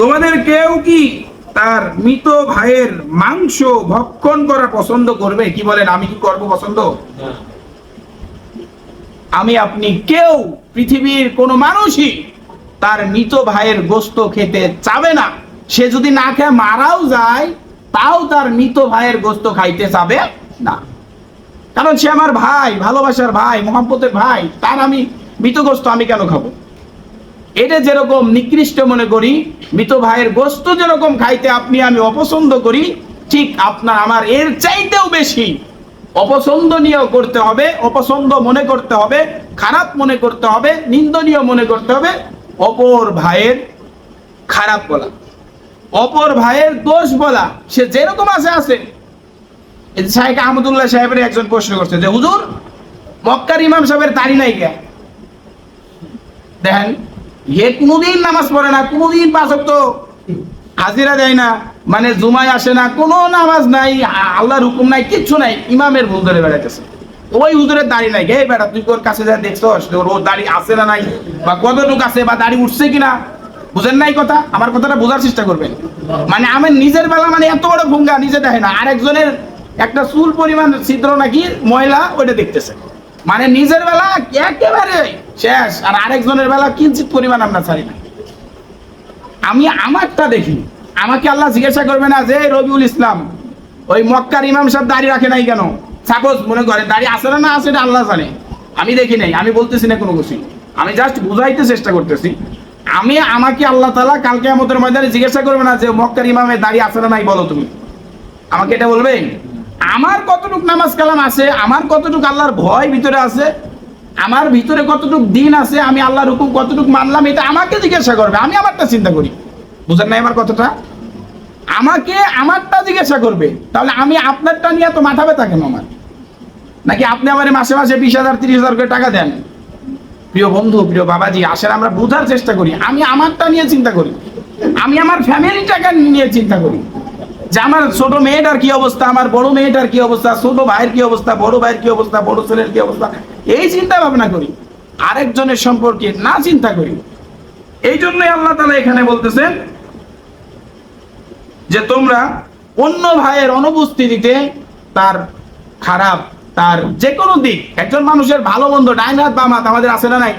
তোমাদের কেউ কি তার মৃত ভাইয়ের মাংস ভক্ষণ করা পছন্দ করবে? কি বলেন, আমি কি করব পছন্দ? আমি আপনি কেউ, পৃথিবীর কোনো মানুষই তার মৃত ভাইয়ের গোশত খেতে চাবে না। সে যদি না খেয়ে মারাও যায়, তাও তার মৃত ভাইয়ের গোশত খাইতে চাবে না। কারণ সে আমার ভাই, ভালোবাসার ভাই, মহব্বতের ভাই, তার আমি মৃত গোশত আমি কেন খাবো? এটা যেরকম নিকৃষ্ট মনে করি, মৃত ভাইয়ের গোশত যেরকম খাইতে আপনি আমি অপছন্দ করি, ঠিক আপনার আমার এর চাইতেও বেশি অপছন্দনীয় করতে হবে, অপছন্দ মনে করতে হবে, খারাপ মনে করতে হবে, নিন্দনীয় মনে করতে হবে অপর ভাইয়ের খারাপ বলা, অপর ভাইয়ের দোষ বলা। সে যেরকম আছে। শাইখ আহমদুল্লাহ সাহেবের একজন প্রশ্ন করছে যে হুজুর, মক্কার ইমাম সাহেবের দাড়ি নাই কে? দেখেন, এ কোনোদিন নামাজ পড়ে না, কোনোদিন পাঁচ ওয়াক্ত হাজিরা দেয় না, মানে জুমায় আসে না, কোনো নামাজ নাই, আল্লাহর হুকুম নাই, কিচ্ছু নাই, ইমামের ভুল ধরে বেড়াইতেছে। ওই হুজুরের দাড়ি নাই, হে বেটা তুই ওর কাছে যা দেখছস ওর দাড়ি আছে না নাই, বা কতটুকু আছে, বা দাড়ি উঠছে কিনা? বুঝেন নাই কথা? আমার কথাটা বোঝার চেষ্টা করবেন। মানে আমার নিজের বেলা মানে এত বড় ভুঙ্গা, নিজে দেখে না, আরেকজনের একটা চুল পরিমাণ ছিদ্র নাকি ময়লা, ওইটা দেখতেছে। মানে নিজের বেলা একেবারে শেষ, আর আরেকজনের বেলা কিঞ্চিত পরিমাণ আমরা ছাড়ি না। আমি আমারটা দেখি, আমাকে আল্লাহ জিজ্ঞাসা করবে না যে রবিউল ইসলাম ওই মক্কার ইমাম সাহেব দাড়ি রাখে নাই কেন? সাপোজ মনে করে দাড়ি আছে না আছে, এটা আল্লাহ জানে, আমি দেখি নাই, আমি বলতেছি না কোনো কিছু, আমি জাস্ট বুঝাইতে চেষ্টা করতেছি। আমাকে আল্লাহ তাআলা কালকে কিয়ামতের ময়দানে জিজ্ঞাসা করবে না যে মক্কার ইমামের দাড়ি আছে না নাই বলো তুমি, আমাকে এটা বলবে? আমার কতটুক নামাজ কালাম আছে, আমার কতটুক আল্লাহর ভয় ভিতরে আছে, আমার ভিতরে কতটুক দিন আছে, আমি আল্লাহর হুকুম কতটুক মানলাম, এটা আমাকে জিজ্ঞাসা করবে। আমি আমারটা চিন্তা করি, বুঝেন নাই আমার কথাটা? আমাকে আমারটা জিজ্ঞাসা করবে। তাহলে আমি আপনারটা নিয়ে তো মাথা ব্যথা কেন আমার? নাকি আপনি আমার মাসে মাসে 20,000 30,000 করে টাকা দেন? প্রিয় বন্ধু, প্রিয় বাবাজি, আসলে আমরা বোঝার চেষ্টা করি। আমি আমারটা নিয়ে চিন্তা করি, আমি আমার ফ্যামিলিটাকে নিয়ে চিন্তা করি, যে আমার ছোট মেয়েটার কি অবস্থা, আমার বড় মেয়েটার কি অবস্থা, ছোট ভাইয়ের কি অবস্থা, বড় ভাইয়ের কি অবস্থা, বড় ছেলের কি অবস্থা, এই চিন্তা ভাবনা করি, আরেকজনের সম্পর্কে না চিন্তা করি। এই জন্যই আল্লাহ তাআলা এখানে বলতেছেন যে তোমরা অন্য ভাইয়ের অনুপস্থিতিতে তার খারাপ, তার যে কোনো দিক, একজন মানুষের ভালো মন্দ, ডাইন হাত বাম হাত আমাদের আছে না নাই?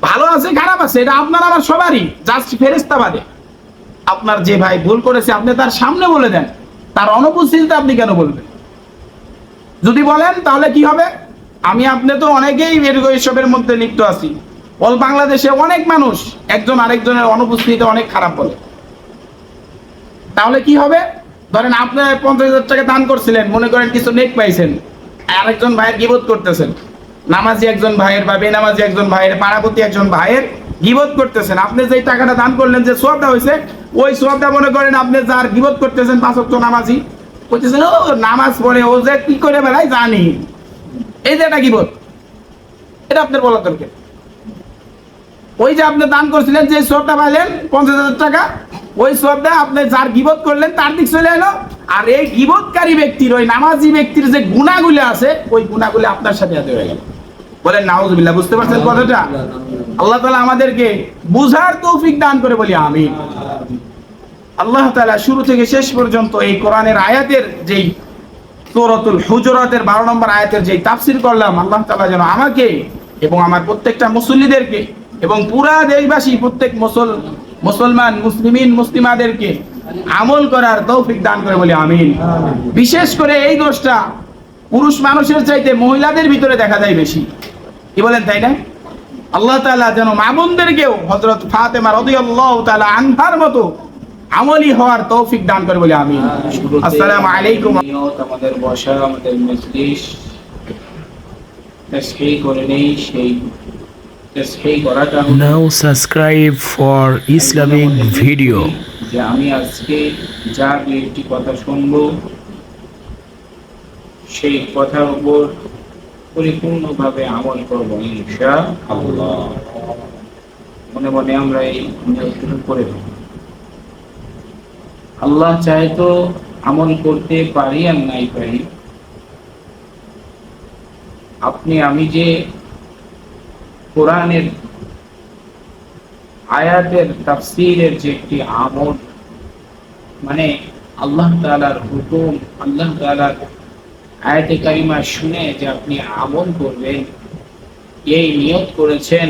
ভালো আছে খারাপ আছে, এটা আপনার আমার সবারই, জাস্ট ফেরেশতা বাদে। আপনার যে ভাই ভুল করেছে আপনি তার সামনে বলে দেন, তার অনুপস্থিতিতে আপনি কেন বলবেন? যদি বলেন তাহলে কি হবে? আমি আপনি তো অনেকেই এসবের মধ্যে লিপ্ত আছি। অল বাংলাদেশে অনেক মানুষ একজন আরেকজনের অনুপস্থিতিতে অনেক খারাপ বলে। তাহলে কি হবে? ধরেন আপনি 50,000 টাকা দান করছিলেন, মনে করেন কিছু নেক পাইছেন, আরেকজন ভাইয়ের গীবত করতেছেন, নামাজি একজন ভাইয়ের বা বেনামাজি একজন ভাইয়ের, পাড়াপতি একজন ভাইয়ের গীবত করতেছেন। আপনি যে টাকাটা দান করলেন, যে সওয়াবটা হয়েছে, ওই সওয়াবটা মনে করেন আপনি যার গীবত করতেছেন 5 ওয়াক্ত নামাজি, বলতেছেন ও নামাজ পড়ে, ও যে কি করে বেড়ায় জানি, এই যে এটা গীবত, এটা আপনার বলার দরকার। ওই যে আপনি দান করছিলেন, যে সওয়াবটা পাইলেন 50,000 টাকা, ওই সওয়াবটা আপনি যার গীবত করলেন তার দিক চলে এলো, আর এই গীবতকারী ব্যক্তির, ওই নামাজি ব্যক্তির যে গুনাহগুলো আছে, ওই গুনাহগুলো আপনার সাথে হাতে হয়ে গেল। বলেন নাউজুবিল্লাহ। বুঝতে পারছেন কথাটা? আল্লাহ তাআলা আমাদেরকে বুঝার তৌফিক দান করে বলি আমিন। আল্লাহ তাআলা শুরু থেকে শেষ পর্যন্ত এই কোরআনের আয়াতের যেই সূরাতুল হুজুরাতের 12 নম্বর আয়াতের যেই তাফসীর করলাম, আল্লাহ তাআলা যেন আমাকে এবং আমার প্রত্যেকটা মুসল্লিদেরকে এবং পুরা দেশবাসী প্রত্যেক মুসলমান মুসলিমিন মুসলিমাদেরকে আমল করার তৌফিক দান করে বলি আমিন। বিশেষ করে এই দোষটা পুরুষ মানুষের চাইতে মহিলাদের ভিতরে দেখা যায় বেশি, কি বলেন তাই না? আল্লাহ তাআলা যেন মা বোনদেরকেও হযরত ফাতেমা রাদিয়াল্লাহু তাআলা আনহার মতো আমলি হওয়ার তৌফিক দান করে বলি আমিন। আসসালামু আলাইকুম। আমাদের বসা, আমাদের মজলিস তাসবিহ করে নেই, সেই তাসবিহ করাটা Now subscribe for Islamic video. যে আমি আজকে যা একটি কথা শুনবো, সেই কথার উপর পরিপূর্ণভাবে আমল করব ইনশাআল্লাহ। মনে মনে আমরা এই নিয়তটুকু করে নেব। আল্লাহ চায় তো আমল করতে পারি আর নাই পারি, আপনি আমি যে কোরআনের আয়াতের তাফসীরের যে একটি আমল, মানে আল্লাহ তাআলার হুকুম, আল্লাহ তাআলার আয়াতে কারিমা শুনে যে আপনি আমল করবেন, এই নিয়ত করেছেন,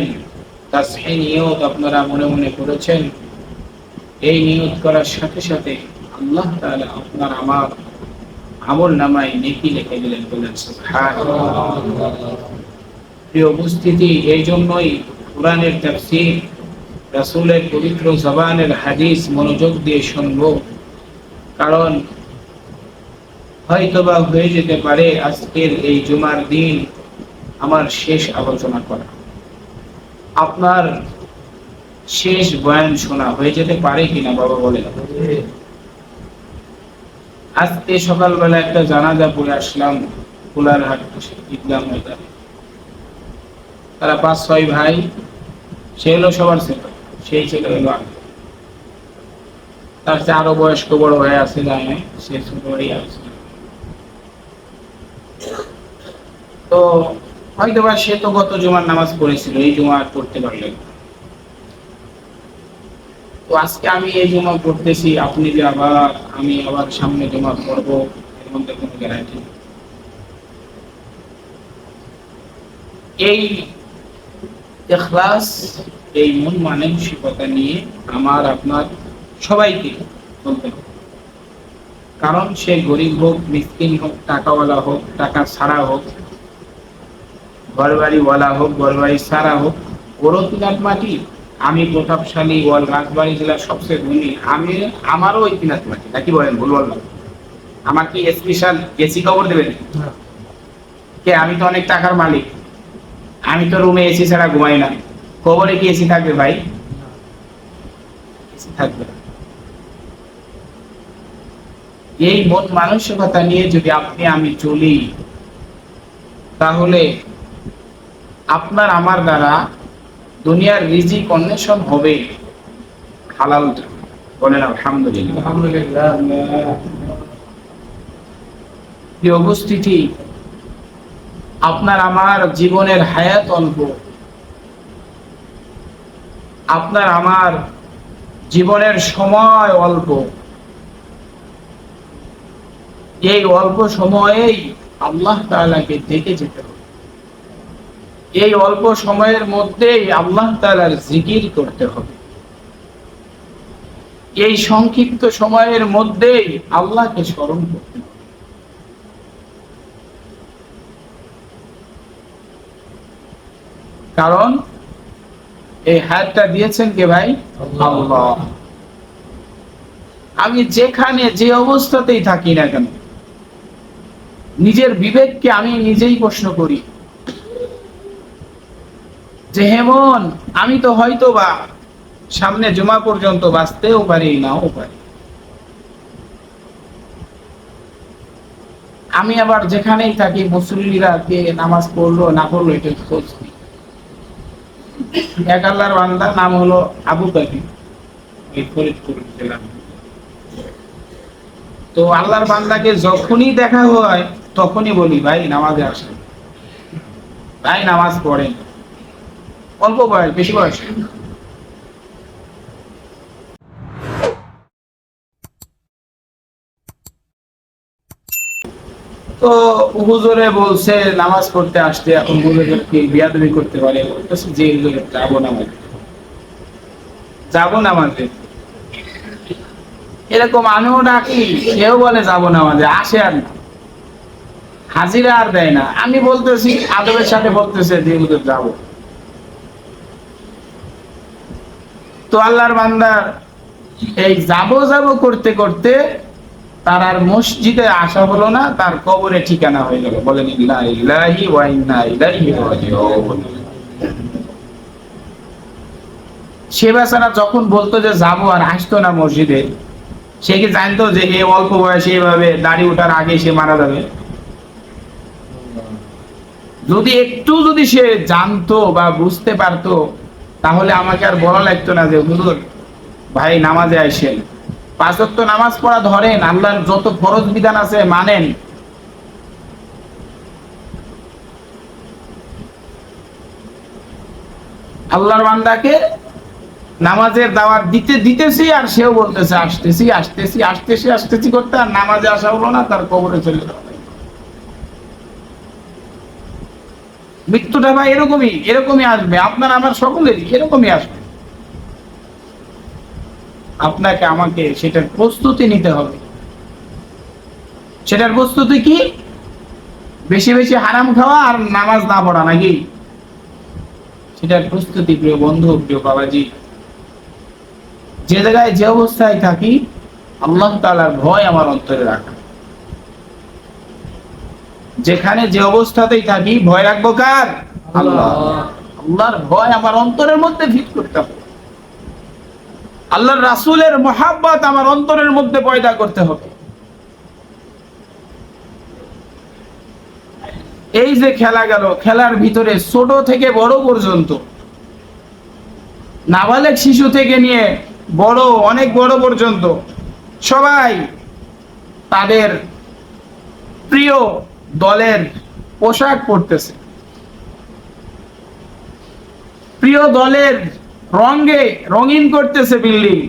তাসহিহ নিয়ত আপনারা মনে মনে করেছেন, এই নিয়ত করার সাথে সাথে আল্লাহ তাআলা আপনার আমার আমল নামায় নেকি লিখে দিলেন। বলেন সুবহানাল্লাহ। প্রিয় উপস্থিতি, এই জন্যই কোরআনের তাফসীর, রাসূলের পবিত্র জবানের হাদিস মনোযোগ দিয়ে শুনব, কারণ হয়তোবা হয়ে যেতে পারে আজকের এই জুমার দিন আমার শেষ আলোচনা করা, আপনার শেষ বয়ান শোনা হয়ে যেতে পারে কিনা বাবা বলেন। আজকে সকালবেলা একটা জানাজা পড়ে আসলাম কুলারহাট ঈদগাহ ময়দানে। তারা 5-6 ভাই, সে হলো সবার ছেলে, সেই ছেলে হলো আমি, তার চেয়ে আরো বয়স্ক বড় ভাই আছে, যায় নাই, সে ছোট ভাই আছে। তো হয়তো বা সে তো গত জুমার নামাজ পড়েছিল, এই জুমা আর পড়তে পারলেন না। তো আজকে আমি এই জুমা পড়তেছি, আপনি যে আমি আবার সামনে জুমা পড়বো, এর মধ্যে কোনো গ্যারান্টি নেই। এই ইখলাস, এই মন মানসিকতা নিয়ে আমার আপনার সবাইকে চলতে হবে। কারণ সে গরিব হোক, মিসকিন হোক, টাকাওয়ালা হোক, টাকা ছাড়া হোক, ঘরবাড়িওয়ালা হোক, ঘরবাড়ি ছাড়া হোক, ওরও তিনাত মাটি। আমি প্রতাপশালী রাজবাড়ী জেলার সবচেয়ে ধনী, আমারও ওই তিনাত মাটি, নাকি বলেন? ভুল বললাম? আমার কি স্পেশাল এসি খবর দেবেন কে? আমি তো অনেক টাকার মালিক, আমি তো রুমে এসি ছাড়া ঘুমাই না। কবরে কি এসি থাকবে ভাই? এসি থাকবে না। এই মন মানসিকতা নিয়ে যদি আপনি আমি চলি, তাহলে আপনার আমার দ্বারা দুনিয়ার রিজিক অন্বেষণ হবে হালাল। বলেন আলহামদুলিল্লাহ। আলহামদুলিল্লাহ। এই উপস্থিতি, আপনার আমার জীবনের হায়াত অল্প, আপনার আমার জীবনের সময় অল্প। এই অল্প সময়েই আল্লাহ তাআলাকে দেখে যেতে হবে। এই অল্প সময়ের মধ্যেই আল্লাহ তাআলার জিকির করতে হবে। এই সংক্ষিপ্ত সময়ের মধ্যেই আল্লাহকে স্মরণ করতে হবে। কারণ এই হায়াতটা দিয়েছেন কে ভাই? আল্লাহ। আমি যেখানে যে অবস্থাতেই থাকি না কেন, নিজের বিবেককে আমি নিজেই প্রশ্ন করি যে হেমন, আমি তো হয়তো বা সামনে জুমা পর্যন্ত বাঁচতেও পারি, নাও পারি। আমি আবার যেখানেই থাকি, মুসল্লিরা কে নামাজ পড়লো না পড়লো এটা খোঁজ নিই। এক আল্লাহর বান্দা, নাম হলো আবু তাকি, এই ফরিদপুর জেলা। তো আল্লাহর বান্দাকে যখনই দেখা হয় তখনই বলি, ভাই নামাজে আসেন, ভাই নামাজ পড়েন। অল্প বয়স, বেশি বয়স। তো হুজুরে বলছে নামাজ পড়তে আসতে, এখন হুজুর কি বিয়াদবি করতে পারে? বলতেছে যে হুজুর যাবো নামাজে, যাবো নামাজে। এরকম আমিও ডাকি, কেউ বলে যাবো নামাজে, আসে আর না, হাজিরা আর দেয় না। আমি বলতেছি, আদবের সাথে বলতেছে যে হুজুর যাবো। তো আল্লাহর বান্দা এই যাবো যাবো করতে করতে তার আর মসজিদে আসা হলো না, তার কবরে ঠিকানা হয়ে গেল। বলেন ইন্না লিল্লাহি ওয়া ইন্না ইলাইহি রাজিউন। সে বেচারা যখন বলতো যে যাবো, আর আসতো না মসজিদে, সে কি জানতো যে এই অল্প বয়সে এভাবে দাড়ি ওঠার আগে সে মারা যাবে? যদি একটু যদি সে জানতো বা বুঝতে পারতো, তাহলে আমাকে আর বলা লাগতো না যে হুজুর ভাই নামাজে আসেন, 5 ওয়াক্ত নামাজ পড়া ধরেন, আল্লাহর যত ফরজ বিধান আছে মানেন। আল্লাহর বান্দাকে নামাজের দাওয়াত দিতেছি আর সেও বলতেছে আসতেছি করতে, আর নামাজে আসা হলো না, তার কবরে চলে যাওয়া। মৃত্যুটা ভাই এরকমই আসবে, আপনার আমার সকলেরই এরকমই আসবে। আপনাকে আমাকে সেটার প্রস্তুতি নিতে হবে। সেটার প্রস্তুতি কি? বেশি বেশি হারাম খাওয়া আর নামাজ না পড়া নাকি? সেটার প্রস্তুতি প্রিয় বন্ধু, প্রিয় বাবাজি, যে জায়গায় যে অবস্থায় থাকি আল্লাহ তাআলার ভয় আমার অন্তরে রাখা। যেখানে যে অবস্থাতেই থাকি ভয় রাখবো কার? আল্লাহ। আল্লাহর ভয় আমার অন্তরের মধ্যে ফিট করতে হবে। আল্লাহর রাসূলের মহব্বত আমার অন্তরের মধ্যে পয়দা করতে হবে। এই যে খেলা গেল, খেলার ভিতরে ছোট থেকে বড় পর্যন্ত, নাবালেগ শিশু থেকে নিয়ে বড়, অনেক বড় পর্যন্ত সবাই তাদের প্রিয় দলের পোশাক পরতেছে, প্রিয় দলের রঙে রঙিন করতেছে বিল্ডিং,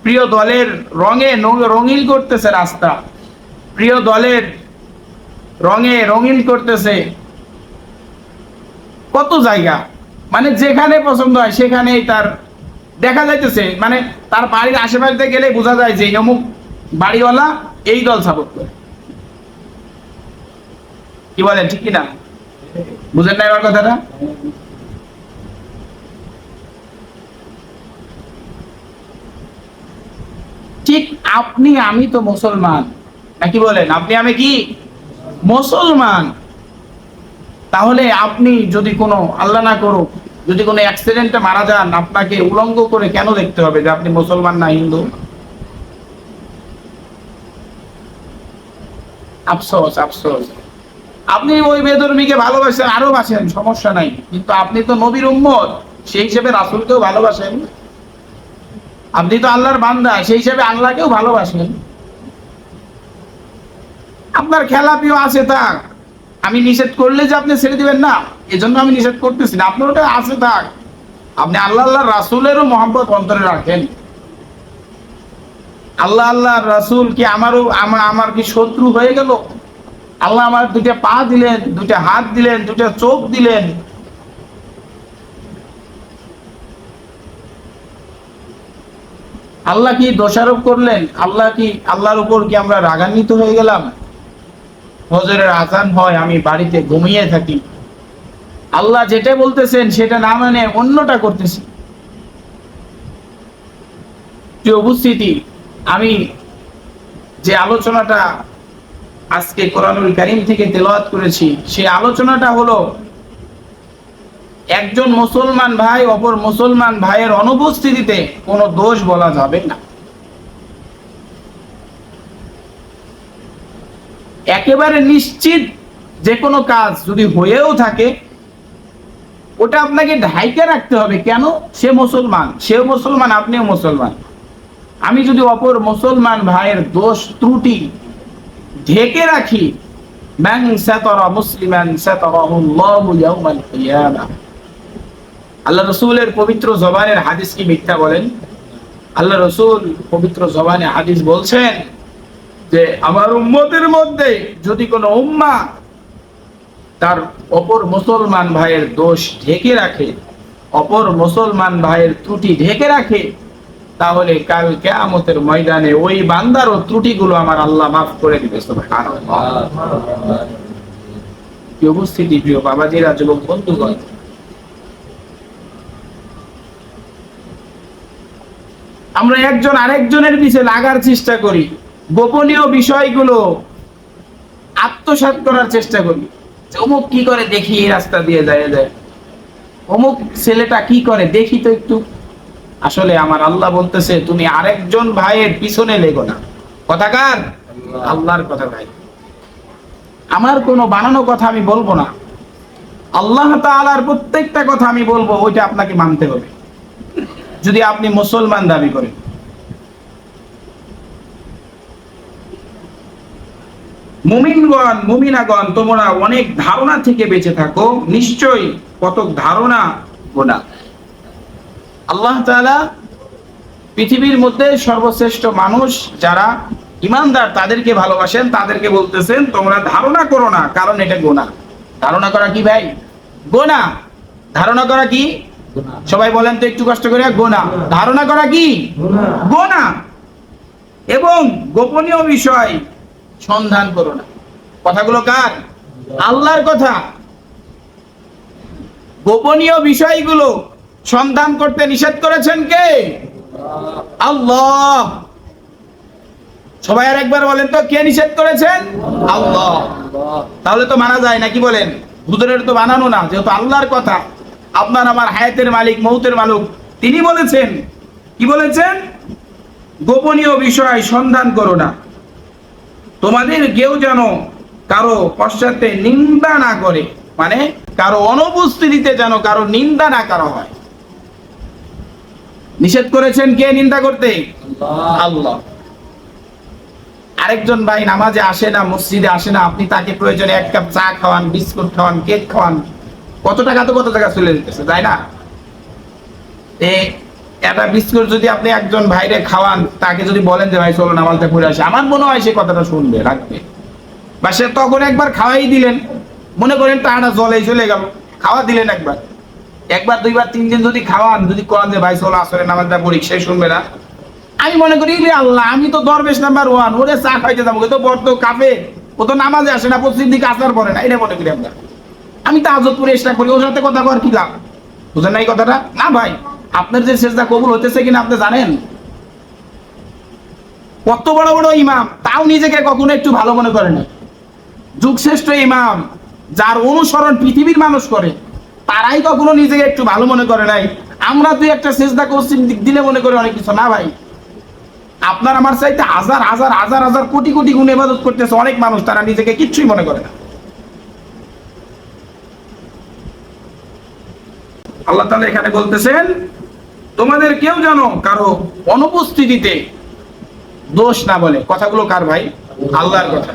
প্রিয় দলের রঙে রঙিন করতেছে রাস্তা, প্রিয় দলের রঙে রঙিন করতেছে কত জায়গা। মানে যেখানে পছন্দ হয় সেখানেই তার দেখা যাইতেছে। মানে তার বাড়ির আশেপাশে গেলে বোঝা যায় যে অমুক বাড়িওয়ালা এই দল সাপোর্ট করে। কি বলেন, ঠিক কিনা? বুঝেন না এবার কথাটা? ঠিক আপনি আমি তো মুসলমান, নাকি বলেন? আপনি আমি কি মুসলমান? তাহলে আপনি যদি কোনো, আল্লাহ না করুক, যদি কোনো অ্যাক্সিডেন্টে মারা যান, আপনাকে উলঙ্গ করে কেন দেখতে হবে যে আপনি মুসলমান না হিন্দু? আফসোস, আফসোস। আপনি ওই বেধর্মীকে ভালোবাসেন, আরো বাসেন, সমস্যা নাই, কিন্তু আপনি তো নবীর উম্মত, সেই হিসেবে রাসূলকেও ভালোবাসেন। আপনি তো আল্লাহর বান্দা, সেই হিসেবে আল্লাহকেও ভালোবাসেন। আপনার খেলা প্রিয় আছে থাক, আমি নিষেধ করলে যে আপনি ছেড়ে দিবেন না, এজন্য আমি নিষেধ করতেছি না। আপনার ওটা আছে থাক, আপনি আল্লাহ রাসূলেরও মহব্বত অন্তরে রাখেন। আল্লাহ রাসূল কি আমার কি শত্রু হয়ে গেল? আল্লাহ আমার দুইটা পা দিলেন, দুইটা হাত দিলেন, দুইটা চোখ দিলেন, আল্লাহ কি দোষারোপ করলেন? আল্লাহর উপর কি আমরা রাগান্বিত হয়ে গেলাম? ফজরের আযান হয়, আমি বাড়িতে ঘুমিয়ে থাকি, আল্লাহ যেটা বলতেছেন সেটা না মানে অন্যটা করতেছি। প্রিয় উপস্থিতি, আমি যে আলোচনাটা আজকে কোরআনুল কারীম থেকে তেলাওয়াত করেছি, সেই আলোচনাটা হলো একজন মুসলমান ভাই অপর মুসলমান ভাইয়ের অনুপস্থিতিতে কোনো দোষ বলা যাবে না। একেবারে নিশ্চিত যে কোনো কাজ যদি হয়েও থাকে, ওটা আপনাকে ঢাইকে রাখতে হবে। কেন? সে মুসলমান, সেও মুসলমান, আপনিও মুসলমান। আমি যদি অপর মুসলমান ভাইয়ের দোষ ত্রুটি ঢেকে রাখি, মান সাতারা মুসলিমান সাতারাহুল্লাহু ইয়াওমাল কিয়ামাহ। আল্লাহ রাসূলের পবিত্র জবানের হাদিস কি মিথ্যা বলেন? আল্লাহ রাসূল পবিত্র জবানে হাদিস বলছেন যে আমার উম্মতের মধ্যে যদি কোনো উম্মাহ তার অপর মুসলমান ভাইয়ের দোষ ঢেকে রাখে, অপর মুসলমান ভাইয়ের ত্রুটি ঢেকে রাখে, তাহলে কাল কিয়ামতের ময়দানে ওই বান্দারও ত্রুটিগুলো আমার আল্লাহ মাফ করে দিবে। সুবহানাল্লাহ। কি উপস্থিতি প্রিয় বাবাজিরা, যুবক বন্ধুগণ, আমরা একজন আরেকজনের পিছে লাগার চেষ্টা করি, গোপনীয় বিষয়গুলো আত্মসাৎ করার চেষ্টা করি। অমুক কি করে দেখি, এই রাস্তা দিয়ে যায়, অমুক ছেলেটা কি করে দেখি তো একটু। আসলে আমার আল্লাহ বলতেছে তুমি আরেকজন ভাইয়ের পিছনে লেগো না। কথা কার? আল্লাহর কথা ভাই। আমার কোনো বানানো কথা আমি বলবো না, আল্লাহ তাআলার প্রত্যেকটা কথা আমি বলবো, ওইটা আপনাকে মানতে হবে যদি আপনি মুসলমান দাবি করেন। মুমিনগণ, মুমিনাগণ, তোমরা অনেক ধারণা থেকে বেঁচে থাকো, নিশ্চয়ই কতক ধারণা গোনা। আল্লাহ তাআলা পৃথিবীর মধ্যে সর্বশ্রেষ্ঠ মানুষ যারা ইমানদার তাদেরকে ভালোবাসেন, তাদেরকে বলতেছেন তোমরা ধারণা করো না, কারণ এটা গোনা। ধারণা করা কি ভাই? গোনা। ধারণা করা কি? সবাই বলেন তো একটু কষ্ট করে, গোনা। ধারণা করা কি? গোনা। এবং গোপনীয় বিষয় সন্ধান করো না। কথাগুলো কার? আল্লাহর কথা। গোপনীয় বিষয়গুলো সন্ধান করতে নিষেধ করেছেন কে? আল্লাহ। সবাই আর একবার বলেন তো, কে নিষেধ করেছেন? আল্লাহ। তাহলে তো মানা যায় না, কি বলেন? হুজুরের তো বানানো না, যেহেতু আল্লাহর কথা। আপনার আমার হায়াতের মালিক, মৌতের মালিক, তিনি বলেছেন। কি বলেছেন? গোপনীয় বিষয় সন্ধান করো না, তোমাদের কেউ যেন কারো পশ্চাতে নিন্দা না করে, মানে কারো অনুপস্থিতিতে যেন কারো নিন্দা না করা হয়। নিষেধ করেছেন কে নিন্দা করতে? আল্লাহ। আরেকজন ভাই নামাজে আসে না, মসজিদে আসে না, আপনি তাকে প্রয়োজনে এক কাপ চা খাওয়ান, বিস্কুট খাওয়ান, কেক খাওয়ান, কত টাকা তো কত টাকা চলে যেতেছে, তাই না? একটা বিস্কুট যদি আপনি একজন ভাইরে খাওয়ান, তাকে যদি বলেন যে ভাই চলো নামাজটা পড়ে আসে, আমার মনে হয় সে কথাটা শুনবে, রাখবে। বা সে তখন একবার খাওয়াই দিলেন, মনে করেন টাকাটা জলে চলে গেল, খাওয়া দিলেন একবার, একবার দুইবার তিন দিন যদি খাওয়ান, যদি করেন যে ভাই চলো আসলে নামাজটা পড়ি, সে শুনবে না। আমি মনে করি আল্লাহ, আমি তো দরবেশ নাম্বার 1, ওরে চা খাইতে যাবো, তো বড় তো কাফে, ও তো নামাজে আসে না, পশ্চিম দিকে আসার পরে না, এটা মনে করি আমরা। আমি তো আজতপুরে চেষ্টা করি, ওর সাথে কথা কর কি লাভ? বুঝেন না এই কথাটা? না ভাই, আপনার যে সেজদা কবুল হতেছে কিনা আপনি জানেন? কত বড় বড় ইমাম, তাও নিজেকে কখনো একটু ভালো মনে করে না। যুগশ্রেষ্ঠ ইমাম, যার অনুসরণ পৃথিবীর মানুষ করে, তারাই কখনো নিজেকে একটু ভালো মনে করে নাই। আমরা তুই একটা সেজদা করছি দিলে মনে করি অনেক কিছু। না ভাই, আপনার আমার চাইতে হাজার হাজার হাজার হাজার কোটি কোটি গুণ ইবাদত করতেছে অনেক মানুষ, তারা নিজেকে কিচ্ছুই মনে করে না। আল্লাহ তাআলা এখানে বলতেছেন তোমাদের কেউ যেন কারো অনুপস্থিতিতে দোষ না বলে। কথাগুলো কার ভাই? আল্লাহর কথা।